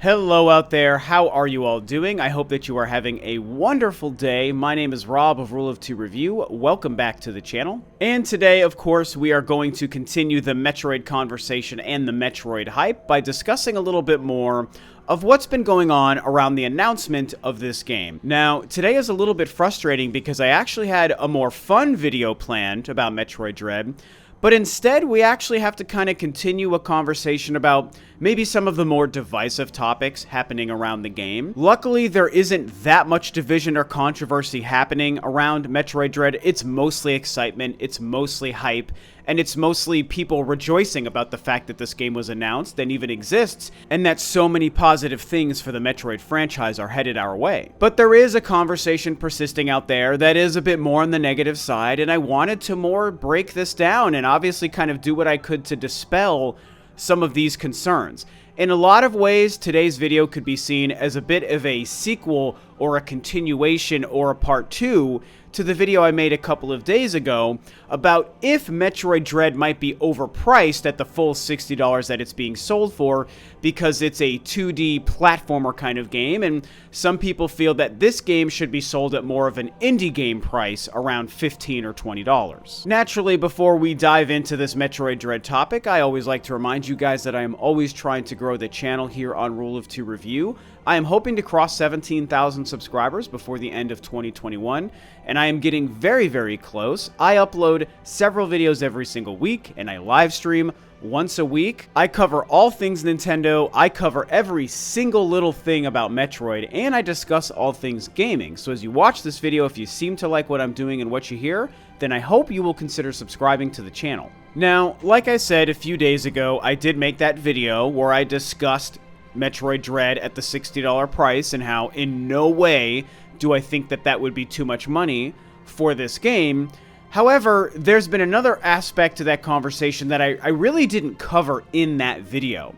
Hello out there, how are you all doing? I hope that you are having a wonderful day. My name is Rob of Rule of Two Review. Welcome back to the channel. And today, of course, we are going to continue the Metroid conversation and the Metroid hype by discussing a little bit more of what's been going on around the announcement of this game. Now, today is a little bit frustrating because I actually had a more fun video planned about Metroid Dread, but instead, we actually have to kind of continue a conversation about maybe some of the more divisive topics happening around the game. Luckily, there isn't that much division or controversy happening around Metroid Dread. It's mostly excitement, it's mostly hype, and it's mostly people rejoicing about the fact that this game was announced and even exists, and that so many positive things for the Metroid franchise are headed our way. But there is a conversation persisting out there that is a bit more on the negative side, and I wanted to more break this down and obviously kind of do what I could to dispel some of these concerns. In a lot of ways, today's video could be seen as a bit of a sequel or a continuation or a part 2 to the video I made a couple of days ago about if Metroid Dread might be overpriced at the full $60 that it's being sold for because it's a 2D platformer kind of game, and some people feel that this game should be sold at more of an indie game price around $15 or $20. Naturally, before we dive into this Metroid Dread topic, I always like to remind you guys that I am always trying to grow the channel here on Rule of Two Review. I am hoping to cross 17,000 subscribers before the end of 2021, and I am getting very, very close. I upload several videos every single week, and I live stream once a week. I cover all things Nintendo, I cover every single little thing about Metroid, and I discuss all things gaming. So as you watch this video, if you seem to like what I'm doing and what you hear, then I hope you will consider subscribing to the channel. Now, like I said a few days ago, I did make that video where I discussed Metroid Dread at the $60 price and how in no way do I think that that would be too much money for this game. However, there's been another aspect to that conversation that I really didn't cover in that video.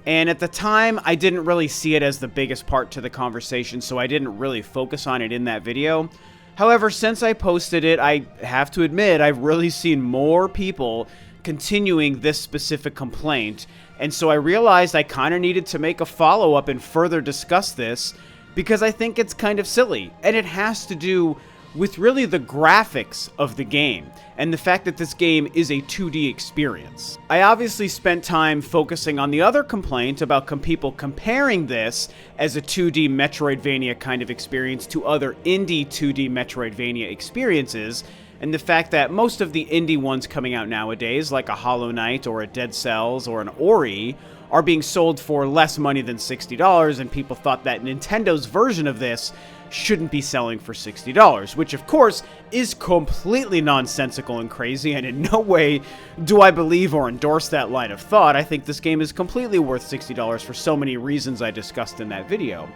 And at the time, I didn't really see it as the biggest part to the conversation, so I didn't really focus on it in that video. However, since I posted it, I have to admit, I've really seen more people continuing this specific complaint, and so I realized I kind of needed to make a follow-up and further discuss this because I think it's kind of silly, and it has to do with really the graphics of the game and the fact that this game is a 2D experience. I obviously spent time focusing on the other complaint about people comparing this as a 2D Metroidvania kind of experience to other indie 2D Metroidvania experiences, and the fact that most of the indie ones coming out nowadays, like a Hollow Knight or a Dead Cells or an Ori, are being sold for less money than $60, and people thought that Nintendo's version of this shouldn't be selling for $60, which of course is completely nonsensical and crazy, and in no way do I believe or endorse that line of thought. I think this game is completely worth $60 for so many reasons I discussed in that video.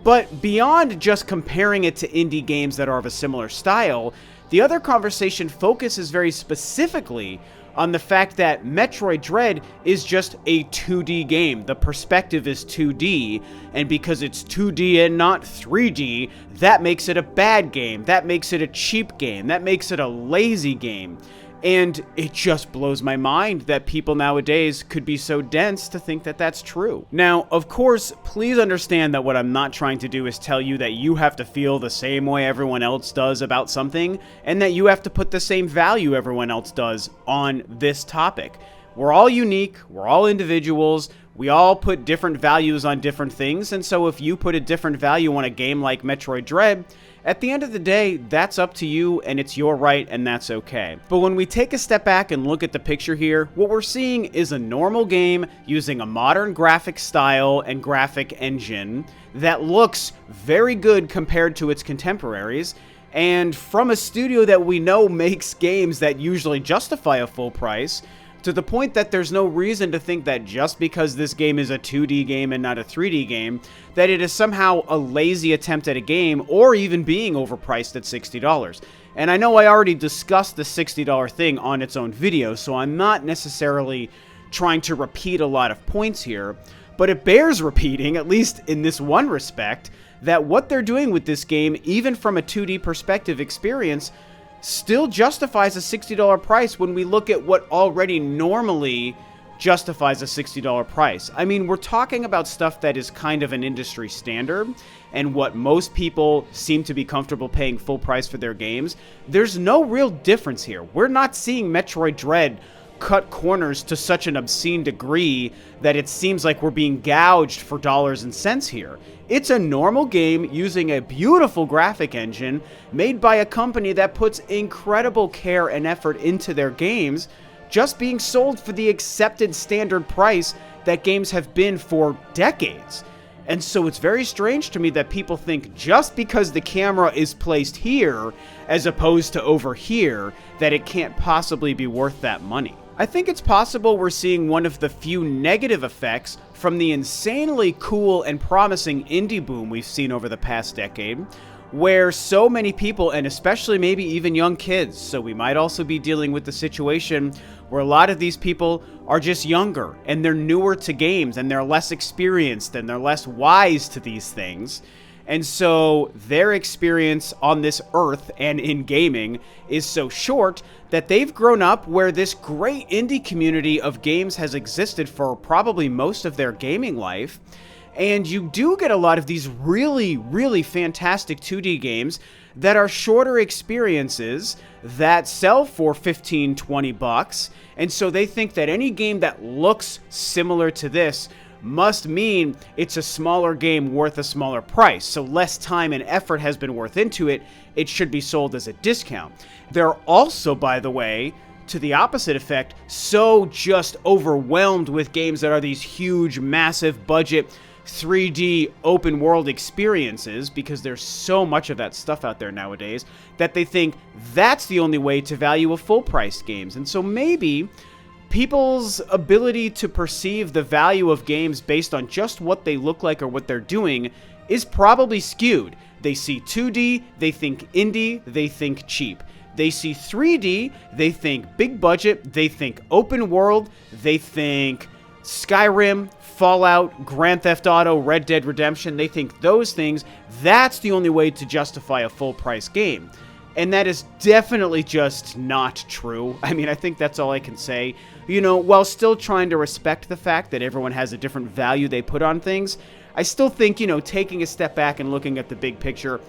But beyond just comparing it to indie games that are of a similar style, the other conversation focuses very specifically on the fact that Metroid Dread is just a 2D game. The perspective is 2D, and because it's 2D and not 3D, that makes it a bad game. That makes it a cheap game. That makes it a lazy game. And it just blows my mind that people nowadays could be so dense to think that that's true. Now, of course, please understand that what I'm not trying to do is tell you that you have to feel the same way everyone else does about something, and that you have to put the same value everyone else does on this topic. We're all unique, we're all individuals, we all put different values on different things, and so if you put a different value on a game like Metroid Dread, at the end of the day, that's up to you, and it's your right, and that's okay. But when we take a step back and look at the picture here, what we're seeing is a normal game using a modern graphic style and graphic engine that looks very good compared to its contemporaries, and from a studio that we know makes games that usually justify a full price, to the point that there's no reason to think that just because this game is a 2D game and not a 3D game, that it is somehow a lazy attempt at a game or even being overpriced at $60. And I know I already discussed the $60 thing on its own video, so I'm not necessarily trying to repeat a lot of points here, but it bears repeating, at least in this one respect, that what they're doing with this game, even from a 2D perspective experience, still justifies a $60 price when we look at what already normally justifies a $60 price. I mean, we're talking about stuff that is kind of an industry standard and what most people seem to be comfortable paying full price for their games. There's no real difference here. We're not seeing Metroid Dread cut corners to such an obscene degree that it seems like we're being gouged for dollars and cents here. It's a normal game using a beautiful graphic engine made by a company that puts incredible care and effort into their games, just being sold for the accepted standard price that games have been for decades. And so it's very strange to me that people think just because the camera is placed here as opposed to over here that it can't possibly be worth that money. I think it's possible we're seeing one of the few negative effects from the insanely cool and promising indie boom we've seen over the past decade, where so many people, and especially maybe even young kids, so we might also be dealing with the situation where a lot of these people are just younger and they're newer to games and they're less experienced and they're less wise to these things. And so their experience on this earth and in gaming is so short that they've grown up where this great indie community of games has existed for probably most of their gaming life. And you do get a lot of these really, really fantastic 2D games that are shorter experiences that sell for 15, 20 bucks. And so they think that any game that looks similar to this must mean it's a smaller game worth a smaller price. So less time and effort has been worth into it. It should be sold as a discount. They're also, by the way, to the opposite effect, so just overwhelmed with games that are these huge, massive budget 3D open world experiences, because there's so much of that stuff out there nowadays, that they think that's the only way to value a full-priced games. And so maybe people's ability to perceive the value of games based on just what they look like or what they're doing is probably skewed. They see 2D, they think indie, they think cheap. They see 3D, they think big budget, they think open world, they think Skyrim, Fallout, Grand Theft Auto, Red Dead Redemption. They think those things, that's the only way to justify a full price game. And that is definitely just not true. I mean, I think that's all I can say. You know, while still trying to respect the fact that everyone has a different value they put on things, I still think, you know, taking a step back and looking at the big picture,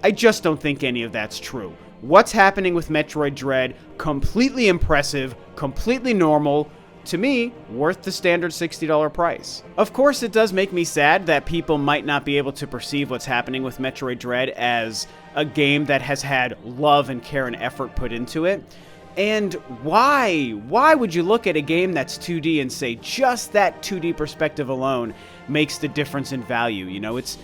I just don't think any of that's true. What's happening with Metroid Dread, completely impressive, completely normal, to me, worth the standard $60 price. Of course, it does make me sad that people might not be able to perceive what's happening with Metroid Dread as a game that has had love and care and effort put into it. And why? Why would you look at a game that's 2D and say just that 2D perspective alone makes the difference in value? You know, it's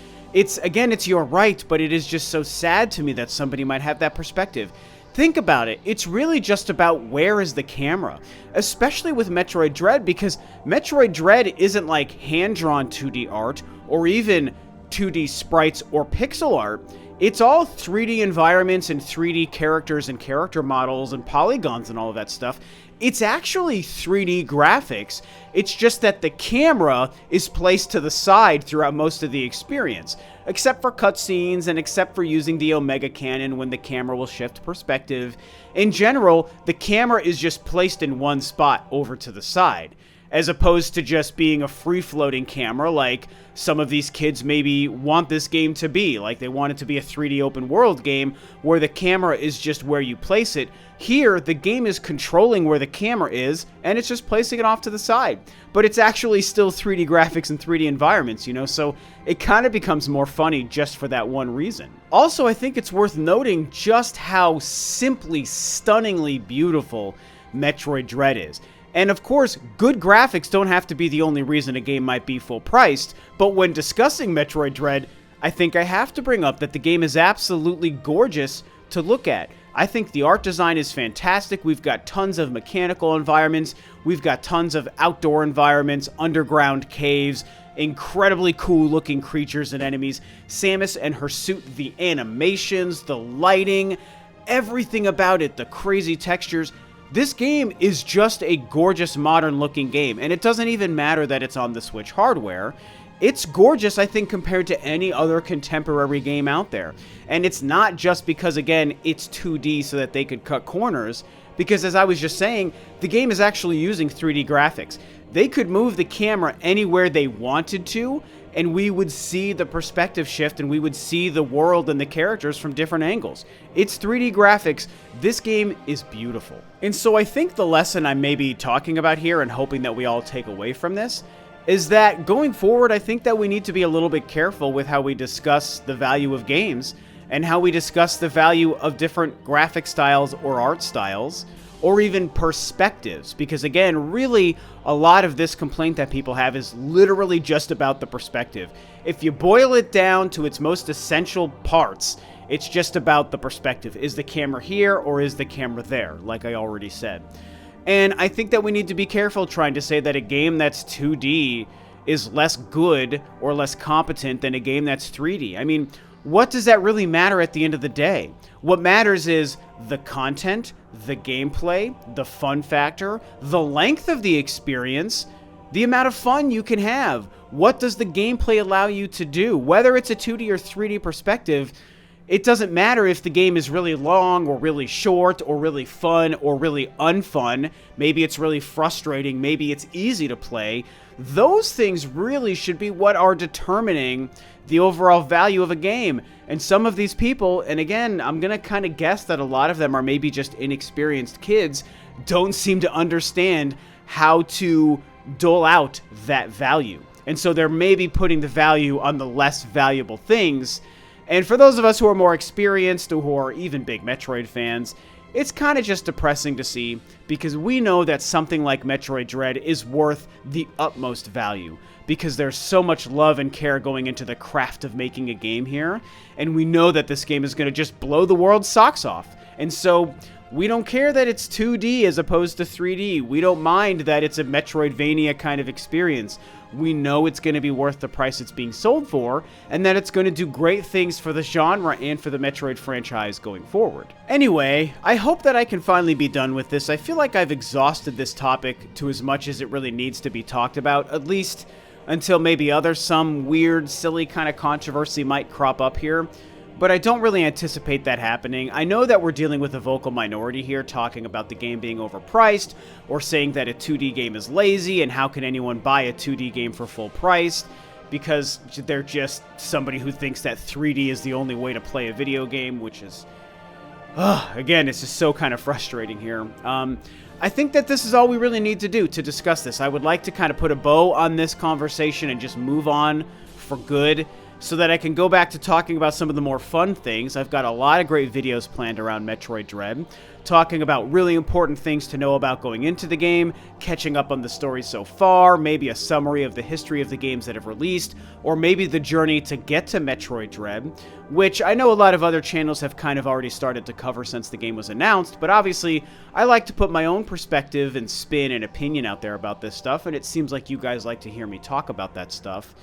again, it's your right, but it is just so sad to me that somebody might have that perspective. Think about it. It's really just about where is the camera, especially with Metroid Dread, because Metroid Dread isn't like hand-drawn 2D art or even 2D sprites or pixel art. It's all 3D environments and 3D characters and character models and polygons and all of that stuff. It's actually 3D graphics. It's just that the camera is placed to the side throughout most of the experience, except for cutscenes and except for using the Omega Cannon when the camera will shift perspective. In general, the camera is just placed in one spot over to the side, as opposed to just being a free-floating camera like some of these kids maybe want this game to be. Like they want it to be a 3D open world game where the camera is just where you place it. Here, the game is controlling where the camera is, and it's just placing it off to the side. But it's actually still 3D graphics and 3D environments, you know, so it kind of becomes more funny just for that one reason. Also, I think it's worth noting just how simply, stunningly beautiful Metroid Dread is. And of course, good graphics don't have to be the only reason a game might be full priced, but when discussing Metroid Dread, I think I have to bring up that the game is absolutely gorgeous to look at. I think the art design is fantastic. We've got tons of mechanical environments, we've got tons of outdoor environments, underground caves, incredibly cool looking creatures and enemies. Samus and her suit, the animations, the lighting, everything about it, the crazy textures. This game is just a gorgeous modern looking game, and it doesn't even matter that it's on the Switch hardware. It's gorgeous, I think, compared to any other contemporary game out there. And it's not just because, again, it's 2D so that they could cut corners, because as I was just saying, the game is actually using 3D graphics. they could move the camera anywhere they wanted to, and we would see the perspective shift and we would see the world and the characters from different angles. It's 3D graphics. This game is beautiful. And so I think the lesson I'm maybe talking about here and hoping that we all take away from this is that going forward, I think that we need to be a little bit careful with how we discuss the value of games and how we discuss the value of different graphic styles or art styles, or even perspectives, because again, really, a lot of this complaint that people have is literally just about the perspective. If you boil it down to its most essential parts, it's just about the perspective. Is the camera here or is the camera there, like I already said. And I think that we need to be careful trying to say that a game that's 2D is less good or less competent than a game that's 3D. I mean, what does that really matter at the end of the day? What matters is the content, the gameplay, the fun factor, the length of the experience, the amount of fun you can have. What does the gameplay allow you to do? Whether it's a 2D or 3D perspective, it doesn't matter if the game is really long or really short or really fun or really unfun. Maybe it's really frustrating. Maybe it's easy to play. Those things really should be what are determining the overall value of a game. And some of these people, and again, I'm going to kind of guess that a lot of them are maybe just inexperienced kids, don't seem to understand how to dole out that value. And so they're maybe putting the value on the less valuable things. And for those of us who are more experienced or who are even big Metroid fans, it's kind of just depressing to see, because we know that something like Metroid Dread is worth the utmost value, because there's so much love and care going into the craft of making a game here, and we know that this game is going to just blow the world's socks off. And so we don't care that it's 2D as opposed to 3D. We don't mind that it's a Metroidvania kind of experience. We know it's going to be worth the price it's being sold for, and that it's going to do great things for the genre and for the Metroid franchise going forward. Anyway, I hope that I can finally be done with this. I feel like I've exhausted this topic to as much as it really needs to be talked about, at least until maybe some weird, silly kind of controversy might crop up here. But I don't really anticipate that happening. I know that we're dealing with a vocal minority here talking about the game being overpriced, or saying that a 2D game is lazy and how can anyone buy a 2D game for full price, because they're just somebody who thinks that 3D is the only way to play a video game, which is, again, it's just so kind of frustrating here. I think that this is all we really need to do to discuss this. I would like to kind of put a bow on this conversation and just move on for good, so that I can go back to talking about some of the more fun things. I've got a lot of great videos planned around Metroid Dread, talking about really important things to know about going into the game, catching up on the story so far, maybe a summary of the history of the games that have released, or maybe the journey to get to Metroid Dread, which I know a lot of other channels have kind of already started to cover since the game was announced, but obviously I like to put my own perspective and spin and opinion out there about this stuff, and it seems like you guys like to hear me talk about that stuff.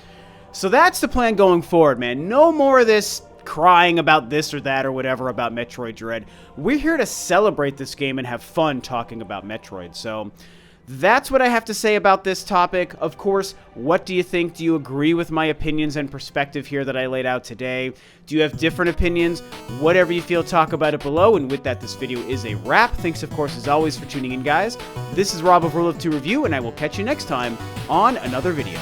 So that's the plan going forward, man. No more of this crying about this or that or whatever about Metroid Dread. We're here to celebrate this game and have fun talking about Metroid. So that's what I have to say about this topic. Of course, what do you think? Do you agree with my opinions and perspective here that I laid out today? Do you have different opinions? Whatever you feel, talk about it below. And with that, this video is a wrap. Thanks, of course, as always, for tuning in, guys. This is Rob of Rule of Two Review, and I will catch you next time on another video.